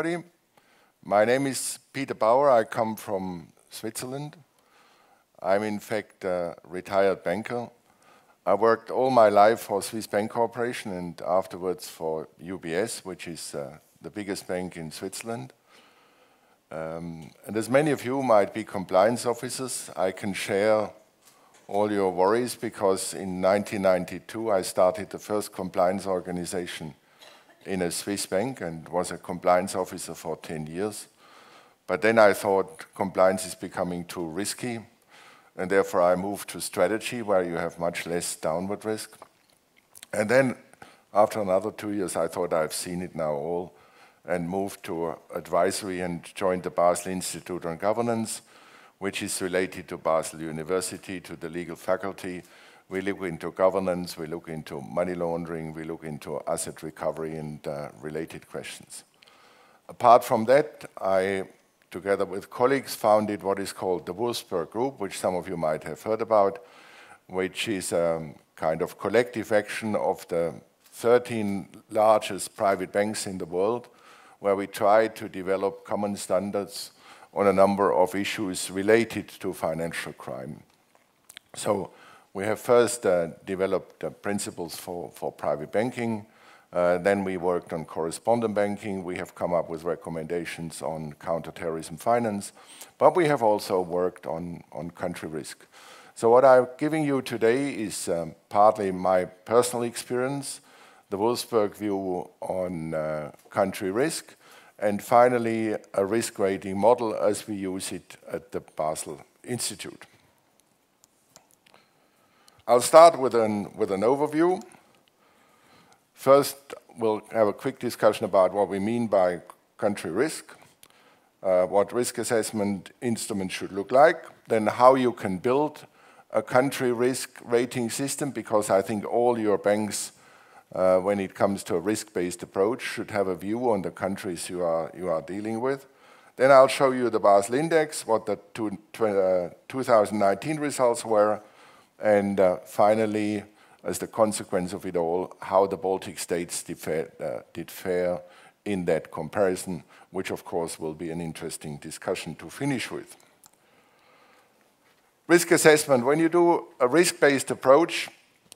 everybody. My name is Peter Bauer. I come from Switzerland. I'm in fact a retired banker. I worked all my life for Swiss Bank Corporation and afterwards for UBS, which is the biggest bank in Switzerland. And as many of you might be compliance officers, I can share all your worries because in 1992 I started the first compliance organization in a Swiss bank and was a compliance officer for 10 years. But then I thought compliance is becoming too risky, and therefore I moved to strategy where you have much less downward risk. And then after another 2 years I thought I've seen it now all and moved to advisory and joined the Basel Institute on Governance, which is related to Basel University, to the legal faculty. We look into governance, we look into money laundering, we look into asset recovery and related questions. Apart from that, I, together with colleagues, founded what is called the Wurzburg Group, which some of you might have heard about, which is a kind of collective action of the 13 largest private banks in the world, where we try to develop common standards on a number of issues related to financial crime. So we have first developed principles for private banking. Then we worked on correspondent banking. We have come up with recommendations on counterterrorism finance. But we have also worked on country risk. So what I'm giving you today is partly my personal experience, the Wurzburg view on country risk, and finally a risk rating model as we use it at the Basel Institute. I'll start with an overview. First, we'll have a quick discussion about what we mean by country risk, what risk assessment instruments should look like, then how you can build a country risk rating system, because I think all your banks, when it comes to a risk-based approach, should have a view on the countries you are dealing with. Then I'll show you the Basel Index, what the 2019 results were, and finally, as the consequence of it all, how the Baltic states did fare in that comparison, which of course will be an interesting discussion to finish with. Risk assessment. When you do a risk-based approach,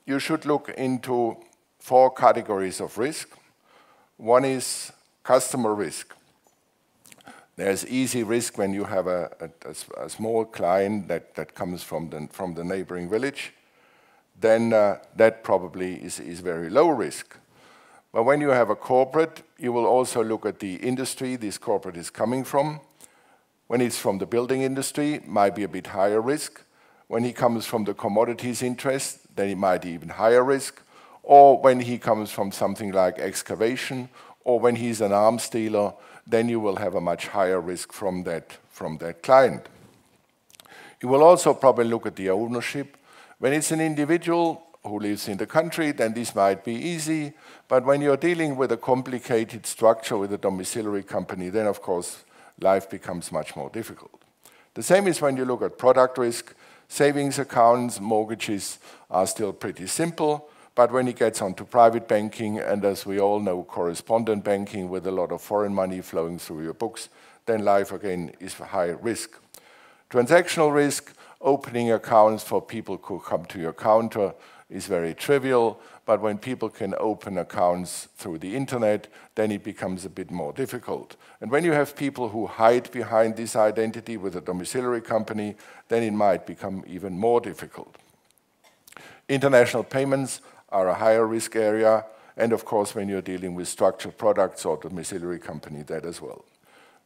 you should look into 4 categories of risk. One is customer risk. There's easy risk when you have a small client that comes from the neighboring village. Then that probably is very low risk. But when you have a corporate, you will also look at the industry this corporate is coming from. When it's from the building industry, it might be a bit higher risk. When he comes from the commodities interest, then it might be even higher risk. Or when he comes from something like excavation, or when he's an arms dealer, then you will have a much higher risk from that client. You will also probably look at the ownership. When it's an individual who lives in the country, then this might be easy. But when you're dealing with a complicated structure with a domiciliary company, then of course life becomes much more difficult. The same is when you look at product risk. Savings accounts, mortgages are still pretty simple. But when it gets onto private banking, and as we all know, correspondent banking with a lot of foreign money flowing through your books, then life again is high risk. Transactional risk, opening accounts for people who come to your counter is very trivial, but when people can open accounts through the internet, then it becomes a bit more difficult. And when you have people who hide behind this identity with a domiciliary company, then it might become even more difficult. International payments are a higher risk area, and of course when you're dealing with structured products or domiciliary company, that as well.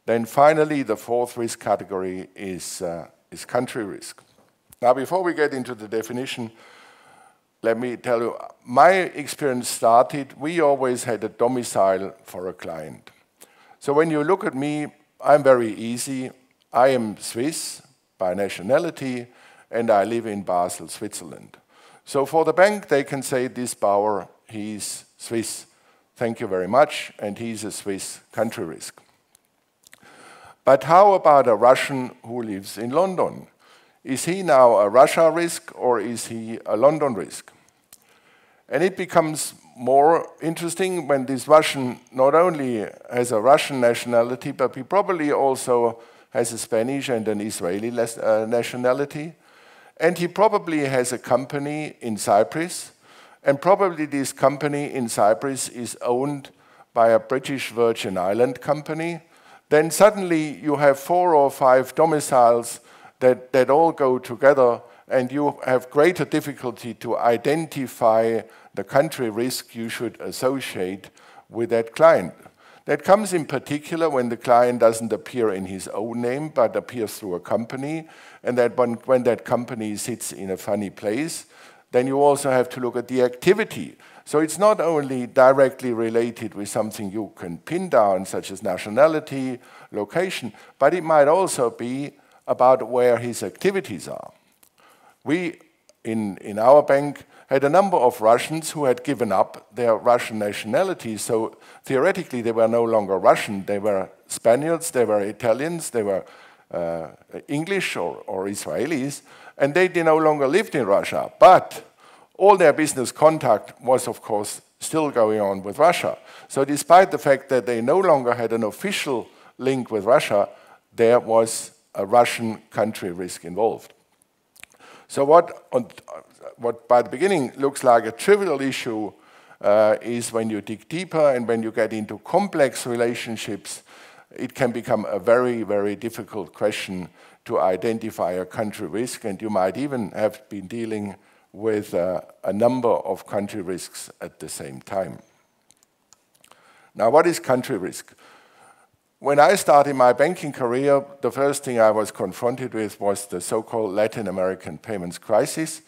Then finally, the 4th risk category is country risk. Now before we get into the definition, let me tell you, my experience started, we always had a domicile for a client. So when you look at me, I'm very easy. I am Swiss by nationality, and I live in Basel, Switzerland. So for the bank, they can say, this Bauer, he's Swiss. Thank you very much, and he's a Swiss country risk. But how about a Russian who lives in London? Is he now a Russia risk or is he a London risk? And it becomes more interesting when this Russian not only has a Russian nationality, but he probably also has a Spanish and an Israeli nationality. And he probably has a company in Cyprus, and probably this company in Cyprus is owned by a British Virgin Island company. Then suddenly you have 4 or 5 domiciles that all go together, and you have greater difficulty to identify the country risk you should associate with that client. That comes in particular when the client doesn't appear in his own name, but appears through a company, and that when that company sits in a funny place, then you also have to look at the activity. So it's not only directly related with something you can pin down, such as nationality, location, but it might also be about where his activities are. We, in our bank, had a number of Russians who had given up their Russian nationality, so theoretically they were no longer Russian, they were Spaniards, they were Italians, they were English or Israelis, and they no longer lived in Russia. But all their business contact was, of course, still going on with Russia. So despite the fact that they no longer had an official link with Russia, there was a Russian country risk involved. So what by the beginning looks like a trivial issue is when you dig deeper and when you get into complex relationships, it can become a very, very difficult question to identify a country risk, and you might even have been dealing with a number of country risks at the same time. Now, what is country risk? When I started my banking career, the first thing I was confronted with was the so-called Latin American payments crisis,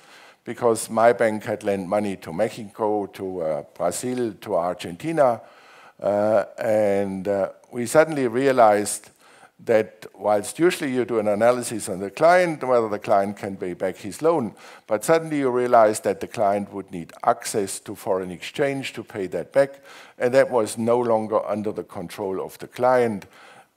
because my bank had lent money to Mexico, to Brazil, to Argentina, and we suddenly realized that whilst usually you do an analysis on the client, whether the client can pay back his loan, but suddenly you realize that the client would need access to foreign exchange to pay that back, and that was no longer under the control of the client.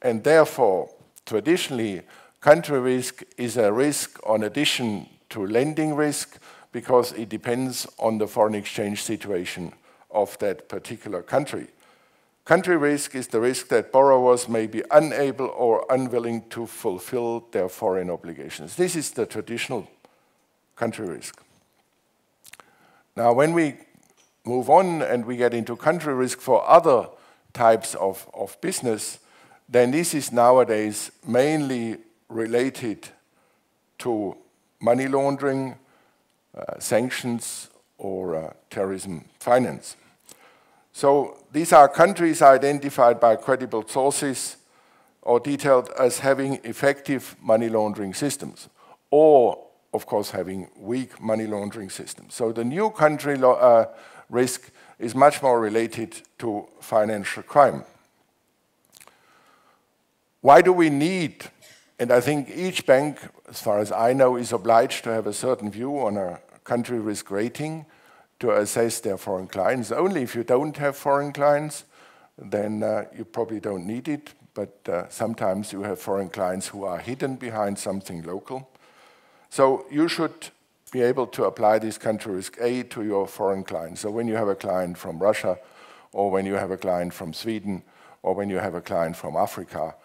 And therefore, traditionally, country risk is a risk on addition to lending risk, because it depends on the foreign exchange situation of that particular country. Country risk is the risk that borrowers may be unable or unwilling to fulfill their foreign obligations. This is the traditional country risk. Now, when we move on and we get into country risk for other types of business, then this is nowadays mainly related to money laundering, sanctions, or terrorism finance. So these are countries identified by credible sources or detailed as having effective money laundering systems, or, of course, having weak money laundering systems. So the new country risk is much more related to financial crime. Why do we need, and I think each bank, as far as I know, is obliged to have a certain view on a country risk rating to assess their foreign clients. Only if you don't have foreign clients, then you probably don't need it, but sometimes you have foreign clients who are hidden behind something local. So you should be able to apply this country risk A to your foreign clients. So when you have a client from Russia, or when you have a client from Sweden, or when you have a client from Africa,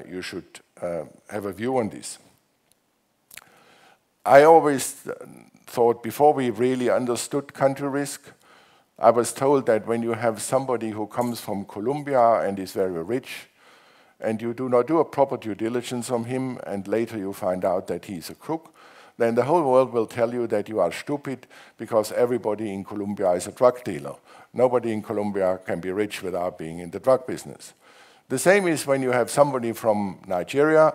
you should have a view on this. I always thought, before we really understood country risk, I was told that when you have somebody who comes from Colombia and is very rich, and you do not do a proper due diligence on him, and later you find out that he's a crook, then the whole world will tell you that you are stupid, because everybody in Colombia is a drug dealer. Nobody in Colombia can be rich without being in the drug business. The same is when you have somebody from Nigeria.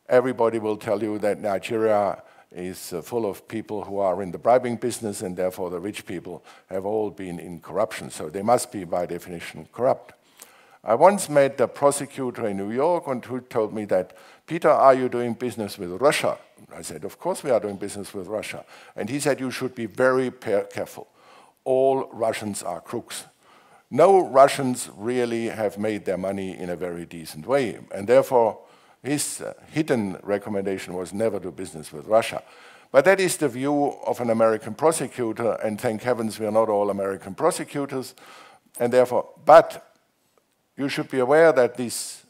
Everybody will tell you that Nigeria is full of people who are in the bribing business, and therefore the rich people have all been in corruption. So they must be, by definition, corrupt. I once met a prosecutor in New York who told me that, "Peter, are you doing business with Russia?" I said, "Of course we are doing business with Russia." And he said, "You should be very careful. All Russians are crooks." No Russians really have made their money in a very decent way, and therefore his hidden recommendation was never do business with Russia. But that is the view of an American prosecutor, and thank heavens we are not all American prosecutors, and therefore, but you should be aware that this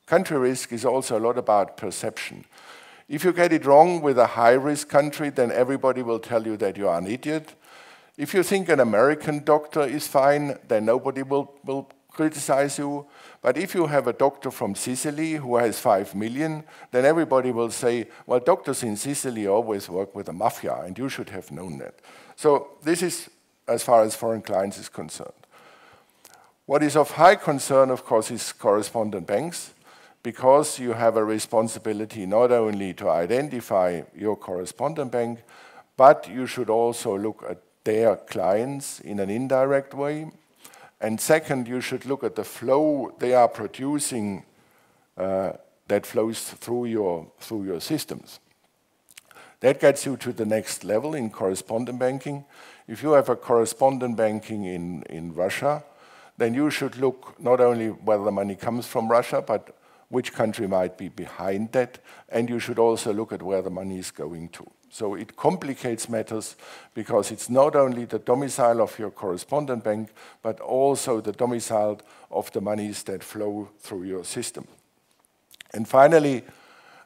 country risk is also a lot about perception. If you get it wrong with a high-risk country, then everybody will tell you that you are an idiot. If you think an American doctor is fine, then nobody will criticize you. But if you have a doctor from Sicily who has 5 million, then everybody will say, well, doctors in Sicily always work with the mafia, and you should have known that. So this is as far as foreign clients is concerned. What is of high concern, of course, is correspondent banks, because you have a responsibility not only to identify your correspondent bank, but you should also look at their clients in an indirect way. And second, you should look at the flow they are producing that flows through your systems. That gets you to the next level in correspondent banking. If you have a correspondent banking in Russia, then you should look not only whether the money comes from Russia, but which country might be behind that, and you should also look at where the money is going to. So it complicates matters because it's not only the domicile of your correspondent bank, but also the domicile of the monies that flow through your system. And finally,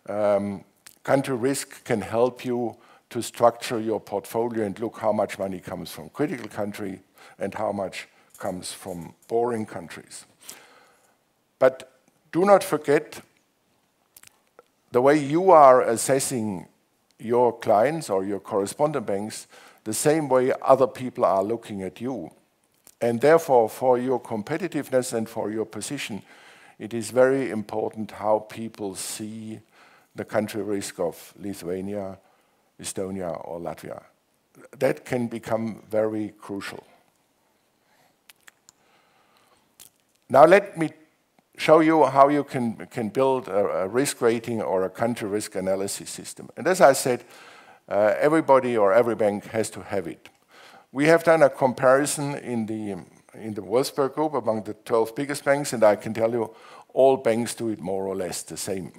country risk can help you to structure your portfolio and look how much money comes from critical country and how much comes from boring countries. But do not forget the way you are assessing your clients or your correspondent banks, the same way other people are looking at you. And therefore, for your competitiveness and for your position, it is very important how people see the country risk of Lithuania, Estonia, or Latvia. That can become very crucial. Now let me show you how you can build a risk rating or a country risk analysis system. And as I said, everybody or every bank has to have it. We have done a comparison in the Wolfsburg Group among the 12 biggest banks, and I can tell you all banks do it more or less the same.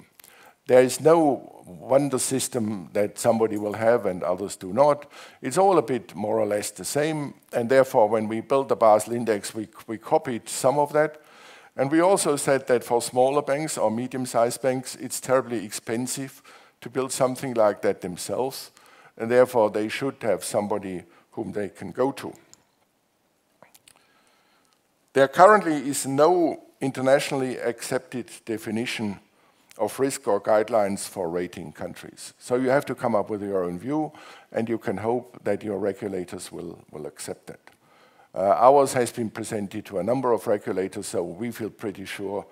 There is no wonder system that somebody will have and others do not. It's all a bit more or less the same, and therefore when we built the Basel index, we copied some of that. And we also said that for smaller banks or medium-sized banks, it's terribly expensive to build something like that themselves, and therefore they should have somebody whom they can go to. There currently is no internationally accepted definition of risk or guidelines for rating countries. So you have to come up with your own view, and you can hope that your regulators will accept that. Ours has been presented to a number of regulators, so we feel pretty sure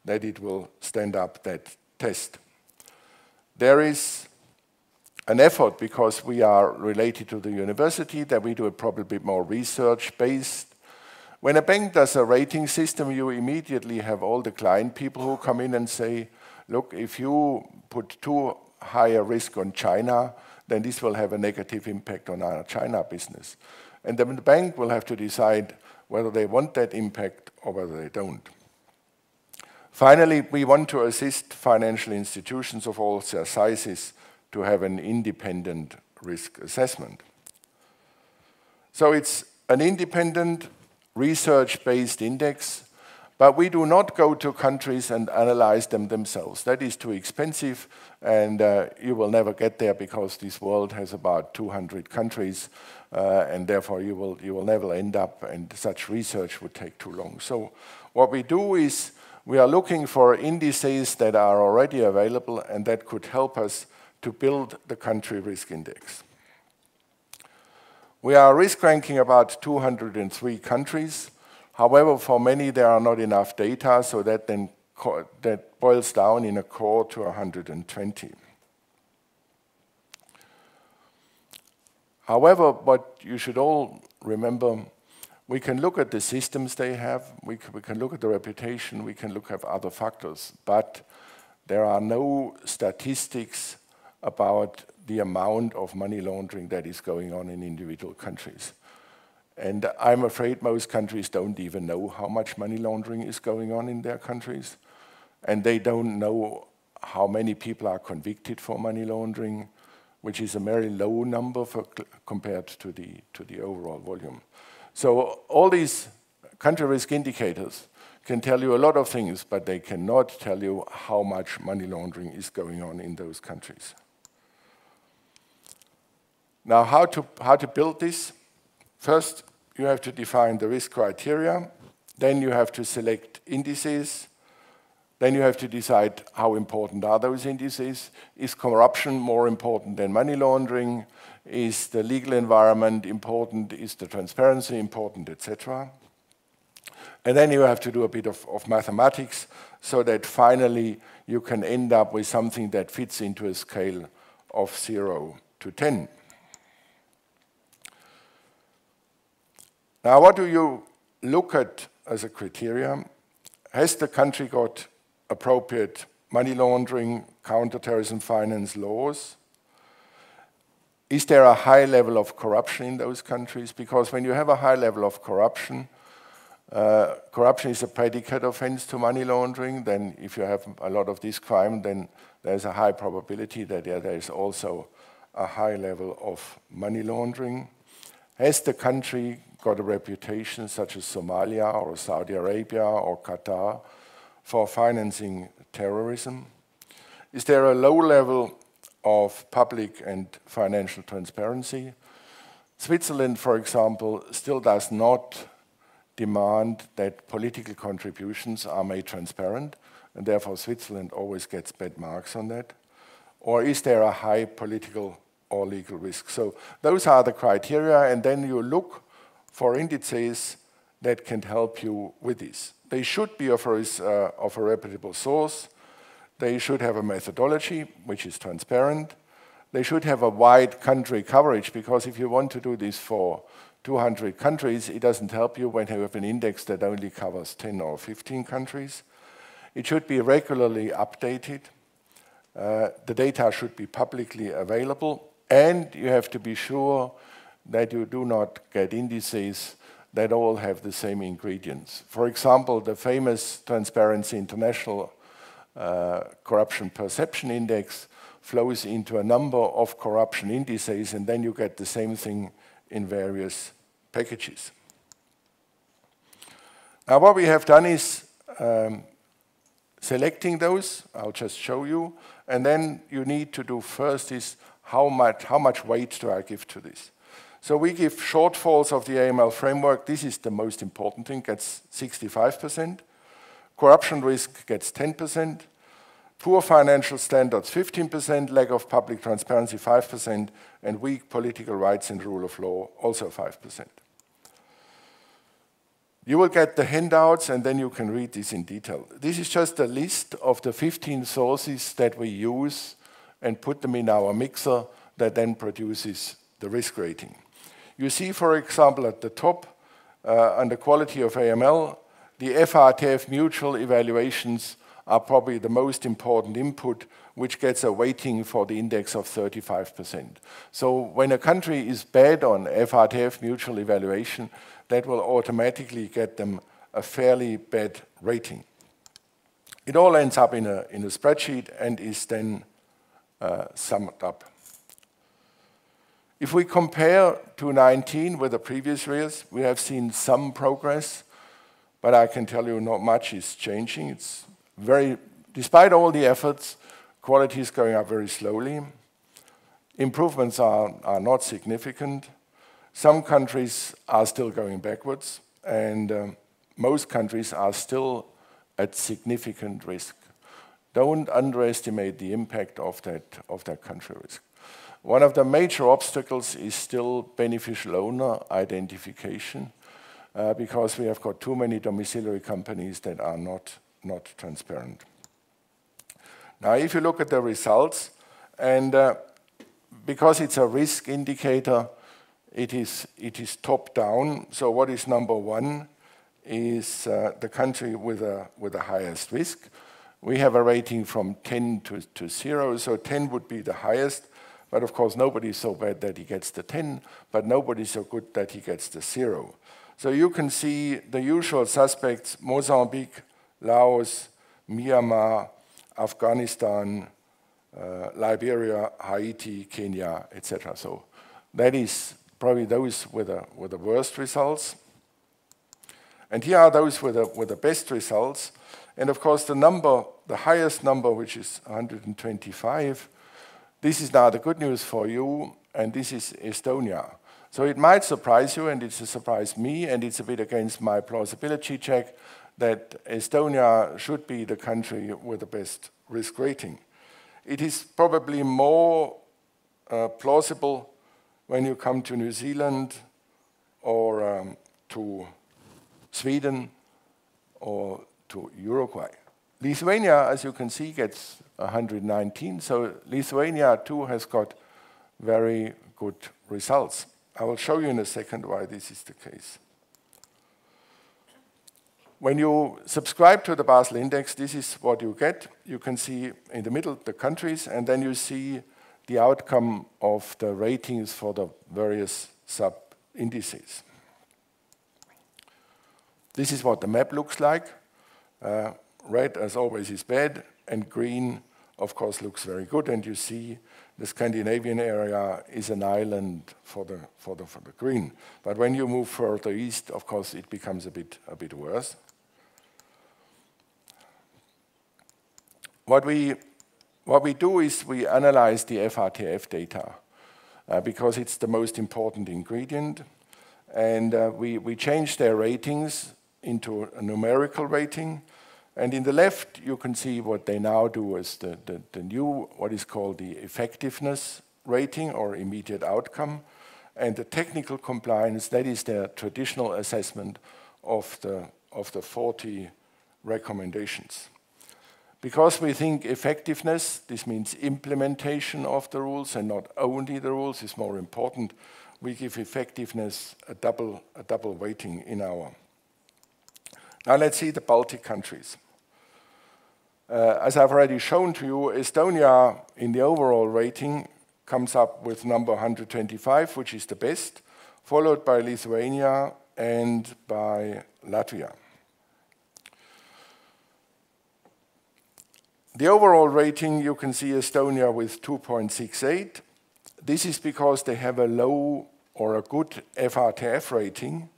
that it will stand up that test. There is an effort, because we are related to the university, that we do a probably bit more research-based. When a bank does a rating system, you immediately have all the client people who come in and say, look, if you put too high a risk on China, then this will have a negative impact on our China business. And then the bank will have to decide whether they want that impact or whether they don't. Finally, we want to assist financial institutions of all their sizes to have an independent risk assessment. So it's an independent, research-based index, but we do not go to countries and analyze them themselves. That is too expensive, and you will never get there because this world has about 200 countries, and therefore you will never end up, and such research would take too long. So what we do is we are looking for indices that are already available and that could help us to build the country risk index. We are risk ranking about 203 countries. However, for many there are not enough data, so that then that boils down in a core to 120. However, what you should all remember, we can look at the systems they have, we can look at the reputation, we can look at other factors, but there are no statistics about the amount of money laundering that is going on in individual countries. And I'm afraid most countries don't even know how much money laundering is going on in their countries. And they don't know how many people are convicted for money laundering. which is a very low number compared to the overall volume. So all these country risk indicators can tell you a lot of things, but they cannot tell you how much money laundering is going on in those countries. Now, how to build this? First, you have to define the risk criteria. Then you have to select indices. Then you have to decide how important are those indices. Is corruption more important than money laundering? Is the legal environment important? Is the transparency important, etc.? And then you have to do a bit of mathematics so that finally you can end up with something that fits into a scale of 0 to 10. Now, what do you look at as a criteria? Has the country got appropriate money laundering, counterterrorism finance laws? Is there a high level of corruption in those countries? Because when you have a high level of corruption, corruption is a predicate offense to money laundering. Then if you have a lot of this crime, then there's a high probability that there is also a high level of money laundering. Has the country got a reputation, such as Somalia or Saudi Arabia or Qatar, for financing terrorism? Is there a low level of public and financial transparency? Switzerland, for example, still does not demand that political contributions are made transparent, and therefore Switzerland always gets bad marks on that. Or is there a high political or legal risk? So those are the criteria, and then you look for indices that can help you with this. They should be of a reputable source. They should have a methodology which is transparent. They should have a wide country coverage, because if you want to do this for 200 countries, it doesn't help you when you have an index that only covers 10 or 15 countries. It should be regularly updated. The data should be publicly available, and you have to be sure that you do not get indices that all have the same ingredients. For example, the famous Transparency International Corruption Perception Index flows into a number of corruption indices, and then you get the same thing in various packages. Now, what we have done is selecting those. I'll just show you. And then you need to do first is how much weight do I give to this? So we give shortfalls of the AML framework. This is the most important thing, gets 65%. Corruption risk gets 10%. Poor financial standards, 15%. Lack of public transparency, 5%. And weak political rights and rule of law, also 5%. You will get the handouts, and then you can read this in detail. This is just a list of the 15 sources that we use and put them in our mixer that then produces the risk rating. You see, for example, at the top, under quality of AML, the FRTF mutual evaluations are probably the most important input, which gets a weighting for the index of 35%. So when a country is bad on FRTF mutual evaluation, that will automatically get them a fairly bad rating. It all ends up in a spreadsheet and is then summed up. If we compare 2019 with the previous years, we have seen some progress, but I can tell you not much is changing. It's despite all the efforts, quality is going up very slowly. Improvements are not significant. Some countries are still going backwards, and most countries are still at significant risk. Don't underestimate the impact of that country risk. One of the major obstacles is still beneficial owner identification, because we have got too many domiciliary companies that are not transparent. Now, if you look at the results, and because it's a risk indicator, it is top down. So what is number one is the country with the highest risk. We have a rating from 10 to 0, so 10 would be the highest. But of course, nobody is so bad that he gets the 10, but nobody is so good that he gets the 0. So you can see the usual suspects: Mozambique, Laos, Myanmar, Afghanistan, Liberia, Haiti, Kenya, etc. So that is probably those with the worst results. And here are those with the best results. And of course, the highest number, which is 125, this is now the good news for you, and this is Estonia. So it might surprise you, and it's a surprise me, and it's a bit against my plausibility check that Estonia should be the country with the best risk rating. It is probably more plausible when you come to New Zealand or to Sweden or to Uruguay. Lithuania, as you can see, gets 119, so Lithuania too has got very good results. I will show you in a second why this is the case. When you subscribe to the Basel Index, this is what you get. You can see in the middle the countries, and then you see the outcome of the ratings for the various sub-indices. This is what the map looks like. Red, as always, is bad, and green, of course, looks very good. And you see the Scandinavian area is an island for the green. But when you move further east, of course, it becomes a bit worse. What we do is we analyze the FRTF data because it's the most important ingredient. And we change their ratings into a numerical rating. And in the left, you can see what they now do as the new, what is called the effectiveness rating or immediate outcome. And the technical compliance, that is their traditional assessment of the 40 recommendations. Because we think effectiveness, this means implementation of the rules and not only the rules, is more important, we give effectiveness a double weighting in our. Now let's see the Baltic countries. As I've already shown to you, Estonia in the overall rating comes up with number 125, which is the best, followed by Lithuania and by Latvia. The overall rating, you can see Estonia with 2.68. This is because they have a low or a good FRTF rating,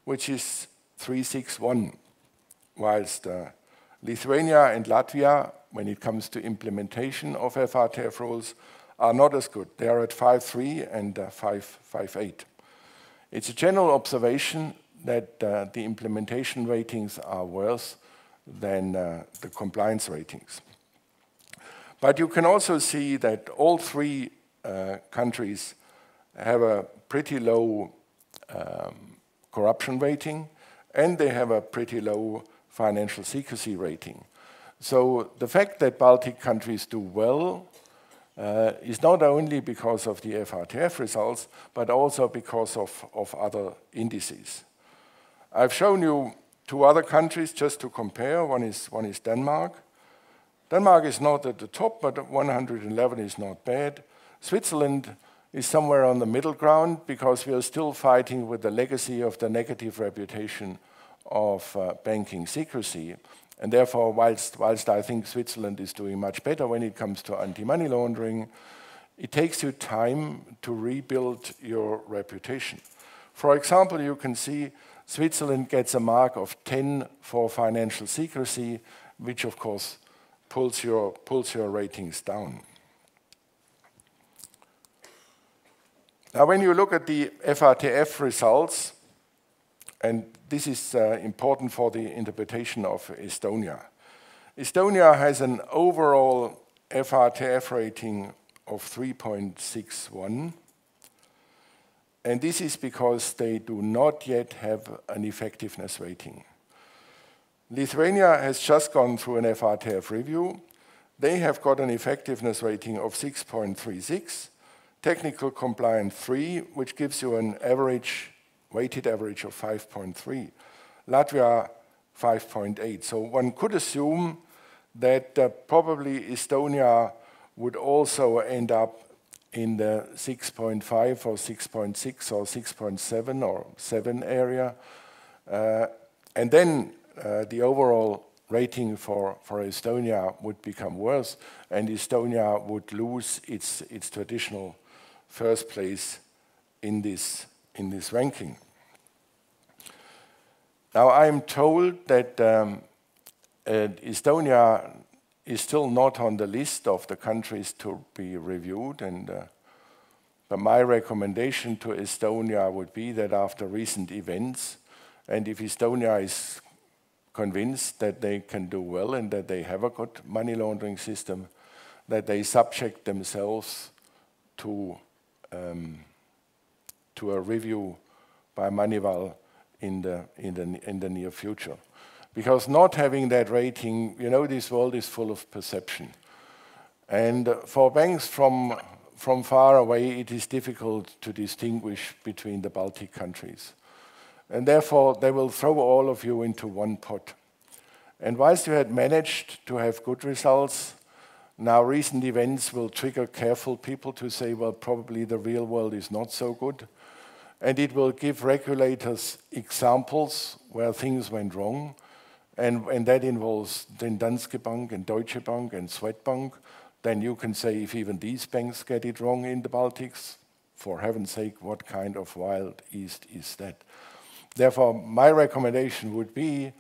which is 361, whilst Lithuania and Latvia, when it comes to implementation of FRTF rules, are not as good. They are at 5.3 and 5.8. It's a general observation that the implementation ratings are worse than the compliance ratings. But you can also see that all three countries have a pretty low corruption rating, and they have a pretty low financial secrecy rating. So the fact that Baltic countries do well is not only because of the FRTF results, but also because of other indices. I've shown you two other countries just to compare. One is Denmark. Denmark is not at the top, but 111 is not bad. Switzerland is somewhere on the middle ground because we are still fighting with the legacy of the negative reputation of banking secrecy. And therefore, whilst I think Switzerland is doing much better when it comes to anti-money laundering, it takes you time to rebuild your reputation. For example, you can see Switzerland gets a mark of 10 for financial secrecy, which of course pulls your ratings down. Now, when you look at the FRTF results, and this is important for the interpretation of Estonia. Estonia has an overall FRTF rating of 3.61, and this is because they do not yet have an effectiveness rating. Lithuania has just gone through an FRTF review. They have got an effectiveness rating of 6.36, technical compliance 3, which gives you an average, weighted average of 5.3. Latvia, 5.8. So one could assume that probably Estonia would also end up in the 6.5 or 6.6 or 6.7 or 7 area. And then the overall rating for Estonia would become worse, and Estonia would lose its traditional first place in this ranking. Now, I'm told that Estonia is still not on the list of the countries to be reviewed, but my recommendation to Estonia would be that after recent events, and if Estonia is convinced that they can do well and that they have a good money laundering system, that they subject themselves to a review by Moneyval in the near future. Because not having that rating, you know, this world is full of perception. And for banks from far away, it is difficult to distinguish between the Baltic countries. And therefore, they will throw all of you into one pot. And whilst you had managed to have good results, now recent events will trigger careful people to say, well, probably the real world is not so good. And it will give regulators examples where things went wrong. And that involves then Danske Bank and Deutsche Bank and Swedbank. Then you can say, if even these banks get it wrong in the Baltics, for heaven's sake, what kind of wild east is that? Therefore, my recommendation would be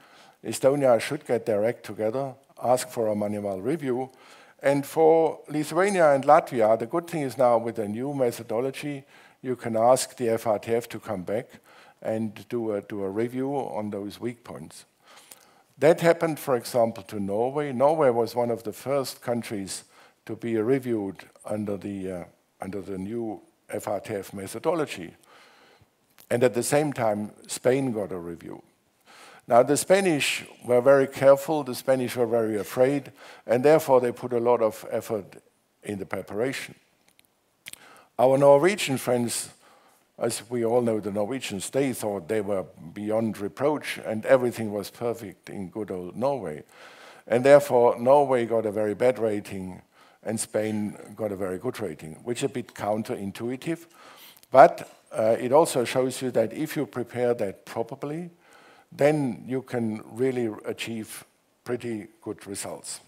Estonia should get their act together, ask for a Moneyval review. And for Lithuania and Latvia, the good thing is now with a new methodology, you can ask the FRTF to come back and do a review on those weak points. That happened, for example, to Norway. Norway was one of the first countries to be reviewed under the new FRTF methodology. And at the same time, Spain got a review. Now, the Spanish were very careful, the Spanish were very afraid, and therefore they put a lot of effort in the preparation. Our Norwegian friends, as we all know, the Norwegians, they thought they were beyond reproach and everything was perfect in good old Norway. And therefore, Norway got a very bad rating and Spain got a very good rating, which is a bit counterintuitive. But it also shows you that if you prepare that properly, then you can really achieve pretty good results.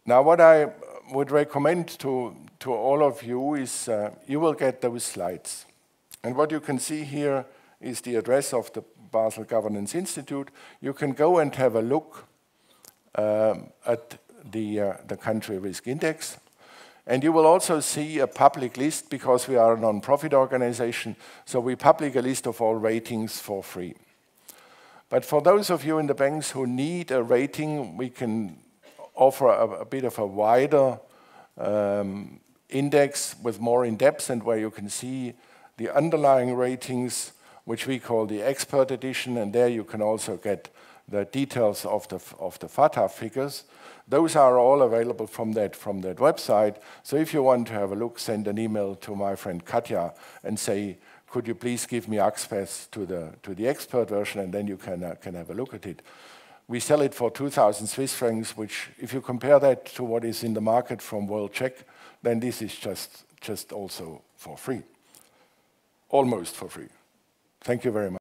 Now, what I would recommend to all of you is you will get those slides. And what you can see here is the address of the Basel Governance Institute. You can go and have a look at the country risk index. And you will also see a public list because we are a non-profit organization, so we publish a list of all ratings for free. But for those of you in the banks who need a rating, we can offer a bit of a wider index with more in-depth and where you can see the underlying ratings, which we call the expert edition, and there you can also get the details of the FATF figures. Those are all available from that website. So if you want to have a look, send an email to my friend Katja and say, could you please give me access to the expert version, and then you can have a look at it. We sell it for 2,000 Swiss francs, which if you compare that to what is in the market from World Check, then this is just also for free. Almost for free. Thank you very much.